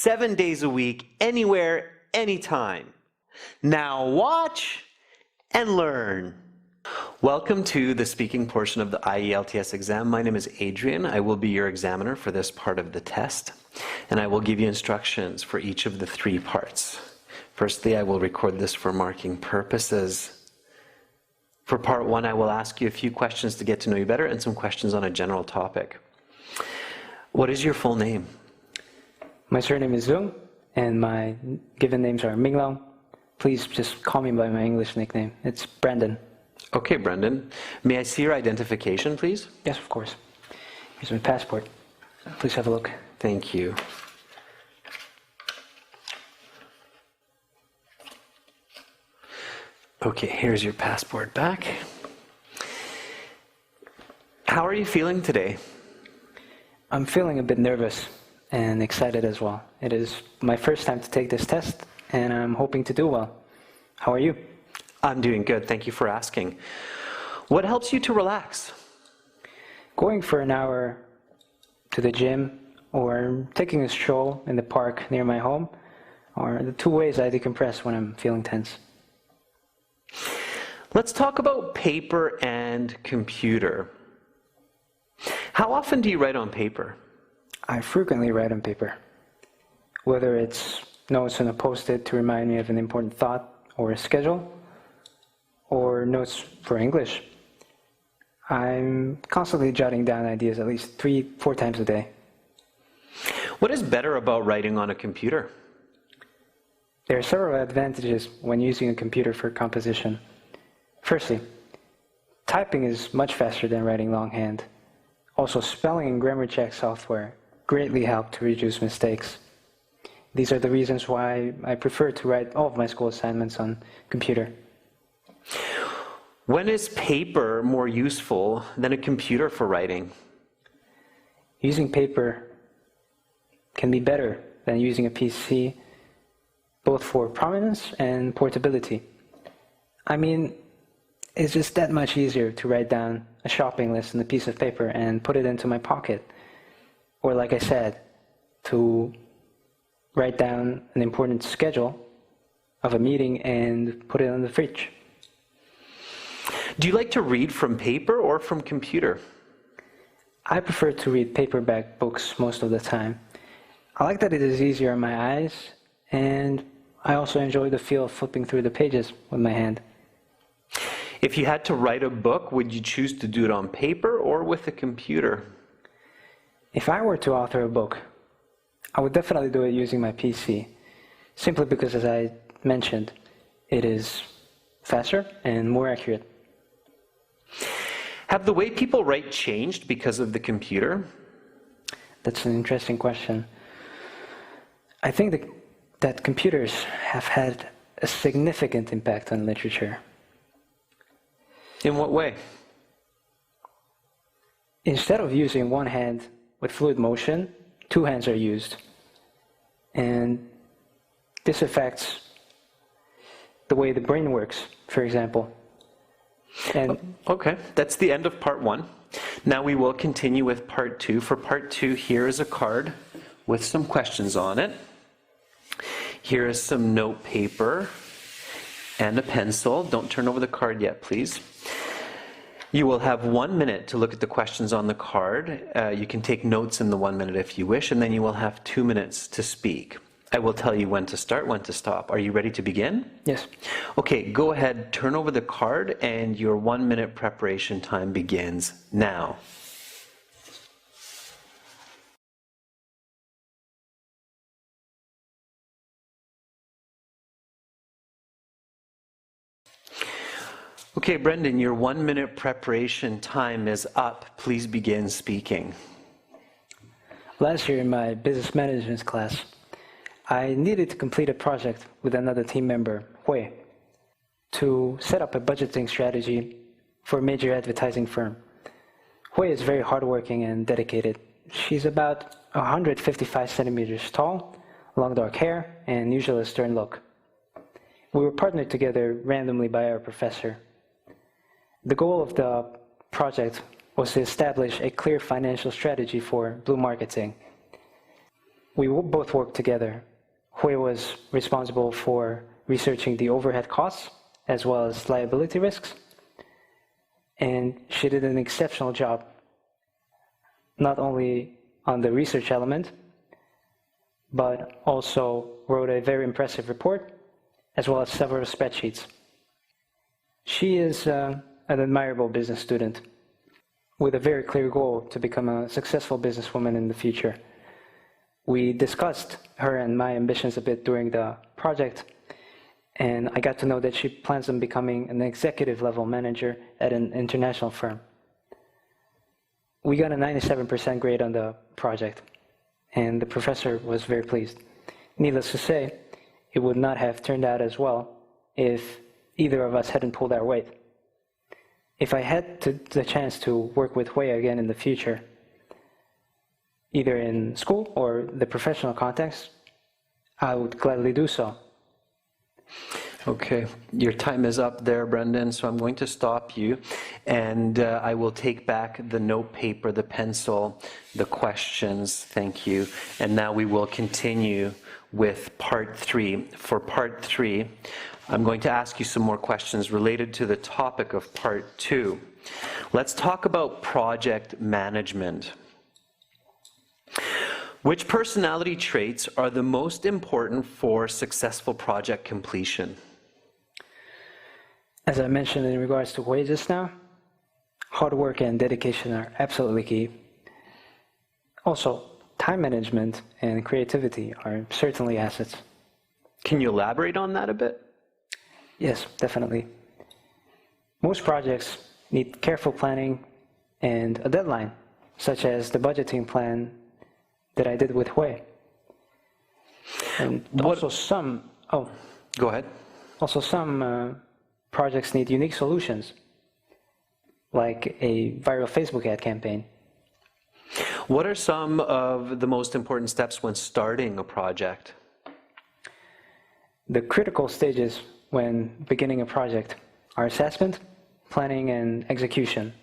7 days a week, anywhere, anytime. Now watch and learn. Welcome to the speaking portion of the IELTS exam. My name is Adrian. I will be your examiner for this part of the test, and I will give you instructions for each of the 3 parts. Firstly, I will record this for marking purposes. For part 1, I will ask you a few questions to get to know you better and some questions on a general topic. What is your full name? My surname is Zung, and my given names are Minglong. Please just call me by my English nickname. It's Brandon. Okay, Brendan. May I see your identification, please? Yes, of course. Here's my passport. Please have a look. Thank you. Okay, here's your passport back. How are you feeling today? I'm feeling a bit nervous and excited as well. It is my first time to take this test, and I'm hoping to do well. How are you? I'm doing good. Thank you for asking. What helps you to relax? Going for an hour to the gym or taking a stroll in the park near my home are the 2 ways I decompress when I'm feeling tense. Let's talk about paper and computer. How often do you write on paper? I frequently write on paper, whether it's notes on a post-it to remind me of an important thought or a schedule, or notes for English. I'm constantly jotting down ideas at least 3-4 times a day. What is better about writing on a computer? There are several advantages when using a computer for composition. Firstly, typing is much faster than writing longhand. Also, spelling and grammar check software greatly help to reduce mistakes. These are the reasons why I prefer to write all of my school assignments on computer. When is paper more useful than a computer for writing? Using paper can be better than using a PC, both for prominence and portability. I mean, it's just that much easier to write down a shopping list on a piece of paper and put it into my pocket. Or like I said, to write down an important schedule of a meeting and put it on the fridge. Do you like to read from paper or from computer? I prefer to read paperback books most of the time. I like that it is easier on my eyes, and I also enjoy the feel of flipping through the pages with my hand. If you had to write a book, would you choose to do it on paper or with a computer? If I were to author a book, I would definitely do it using my PC, simply because, as I mentioned, it is faster and more accurate. Have the way people write changed because of the computer? That's an interesting question. I think that computers have had a significant impact on literature. In what way? Instead of using one hand with fluid motion, 2 hands are used. And this affects the way the brain works, for example. And okay, that's the end of part 1. Now we will continue with part 2. For part 2, here is a card with some questions on it. Here is some note paper and a pencil. Don't turn over the card yet, please. You will have 1 minute to look at the questions on the card. You can take notes in the 1 minute if you wish, and then you will have 2 minutes to speak. I will tell you when to start, when to stop. Are you ready to begin? yes, Okay, go ahead, turn over the card, and your 1 minute preparation time begins now. Okay, Brendan, your 1 minute preparation time is up. Please begin speaking. last year in my business management class, I needed to complete a project with another team member, Hui, to set up a budgeting strategy for a major advertising firm. Hui is very hardworking and dedicated. She's about 155 centimeters tall, long dark hair, and usually a stern look. We were partnered together randomly by our professor. The goal of the project was to establish a clear financial strategy for Blue Marketing. we both worked together. Hui was responsible for researching the overhead costs as well as liability risks, and she did an exceptional job, not only on the research element, but also wrote a very impressive report, as well as several spreadsheets. She is an admirable business student with a very clear goal to become a successful businesswoman in the future. We discussed her and my ambitions a bit during the project, and I got to know that she plans on becoming an executive level manager at an international firm. We got a 97% grade on the project, and the professor was very pleased. Needless to say, it would not have turned out as well if either of us hadn't pulled our weight. If I had the chance to work with Hui again in the future, either in school or the professional context, I would gladly do so. Okay, your time is up there, Brendan, so I'm going to stop you, and I will take back the note paper, the pencil, the questions, thank you, and now we will continue with part 3. For part 3, I'm going to ask you some more questions related to the topic of part 2. Let's talk about project management. Which personality traits are the most important for successful project completion? As I mentioned in regards to Hui just now, hard work and dedication are absolutely key. Also, time management and creativity are certainly assets. Can you elaborate on that a bit? Yes, definitely. Most projects need careful planning and a deadline, such as the budgeting plan that I did with Hui. And also Go ahead. Also some projects need unique solutions, like a viral Facebook ad campaign. What are some of the most important steps when starting a project? The critical stages when beginning a project are assessment, planning, and execution.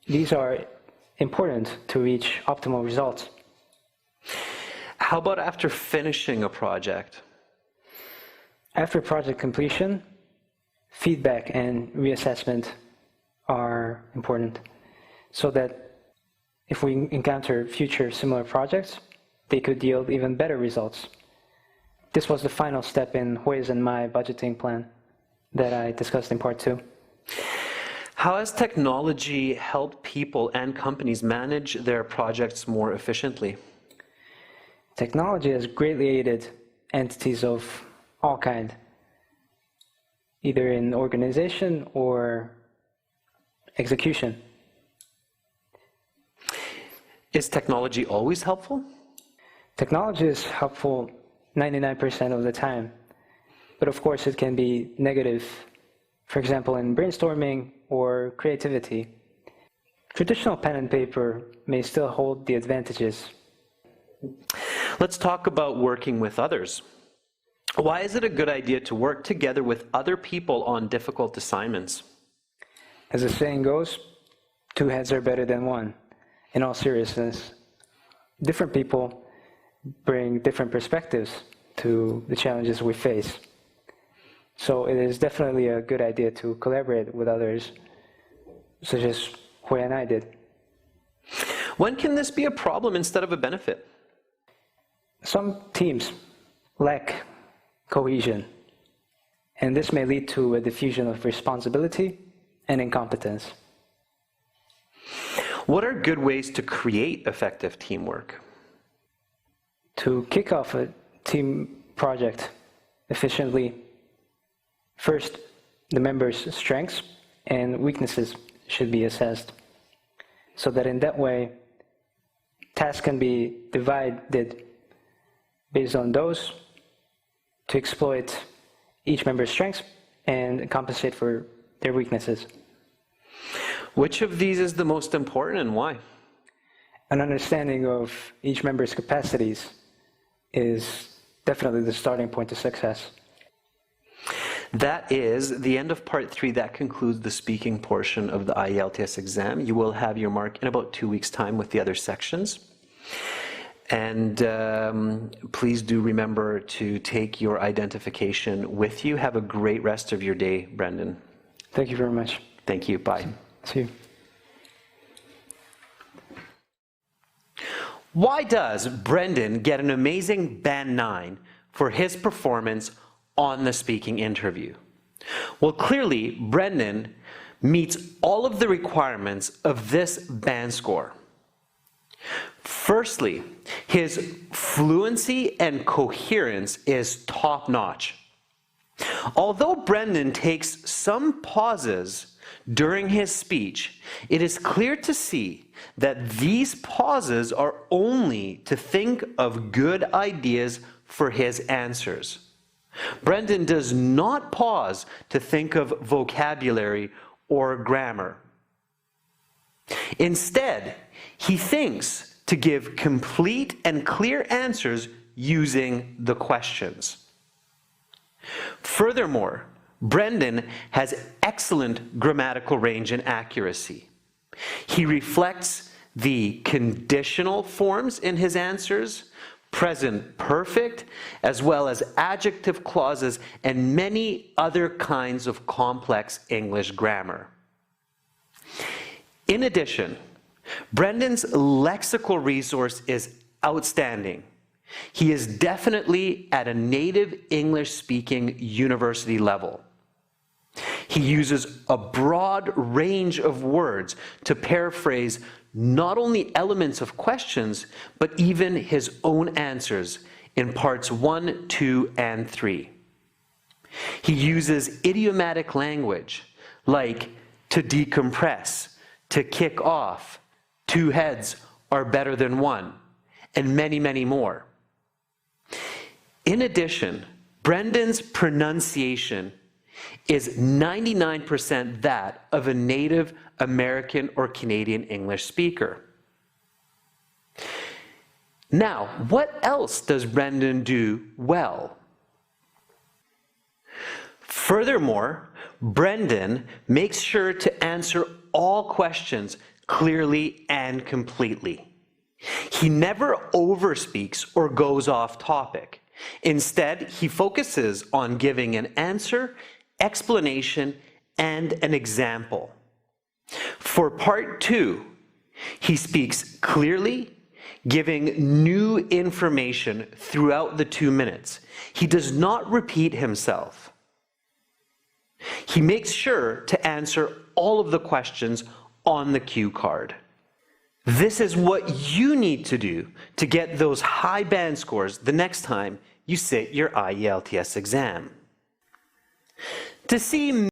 These are important to reach optimal results. How about after finishing a project? After project completion, feedback and reassessment are important, so that if we encounter future similar projects, they could yield even better results. This was the final step in Hui's and my budgeting plan that I discussed in part 2. How has technology helped people and companies manage their projects more efficiently? Technology has greatly aided entities of all kinds, either in organization or execution. Is technology always helpful? Technology is helpful 99% of the time, but of course it can be negative, for example in brainstorming or creativity. Traditional pen and paper may still hold the advantages. Let's talk about working with others. Why is it a good idea to work together with other people on difficult assignments? As the saying goes, 2 heads are better than 1. In all seriousness, different people bring different perspectives to the challenges we face. So it is definitely a good idea to collaborate with others, such as Hui and I did. When can this be a problem instead of a benefit? Some teams lack cohesion, and this may lead to a diffusion of responsibility and incompetence. What are good ways to create effective teamwork? To kick off a team project efficiently, first, the members' strengths and weaknesses should be assessed, so that in that way, tasks can be divided based on those to exploit each member's strengths and compensate for their weaknesses. Which of these is the most important and why? An understanding of each member's capacities is definitely the starting point to success. That is the end of part 3. That concludes the speaking portion of the IELTS exam. You will have your mark in about 2 weeks' time with the other sections. And please do remember to take your identification with you. Have a great rest of your day, Brendan. Thank you very much. Thank you. Bye. See you. Why does Brendan get an amazing band 9 for his performance on the speaking interview? Well, clearly, Brendan meets all of the requirements of this band score. Firstly, his fluency and coherence is top-notch. Although Brendan takes some pauses during his speech, it is clear to see that these pauses are only to think of good ideas for his answers. Brendan does not pause to think of vocabulary or grammar. Instead, he thinks to give complete and clear answers using the questions. Furthermore, Brendan has excellent grammatical range and accuracy. He reflects the conditional forms in his answers, present perfect, as well as adjective clauses and many other kinds of complex English grammar. In addition, Brendan's lexical resource is outstanding. He is definitely at a native English-speaking university level. He uses a broad range of words to paraphrase not only elements of questions, but even his own answers in parts 1, 2, and 3. He uses idiomatic language like to decompress, to kick off, two heads are better than one, and many, many more. In addition, Brendan's pronunciation is 99% that of a native American or Canadian English speaker. Now, what else does Brendan do well? Furthermore, Brendan makes sure to answer all questions clearly and completely. He never overspeaks or goes off topic. Instead, he focuses on giving an answer, explanation, and an example. For part 2, he speaks clearly, giving new information throughout the 2 minutes. He does not repeat himself. He makes sure to answer all of the questions on the cue card. This is what you need to do to get those high band scores the next time you sit your IELTS exam. To see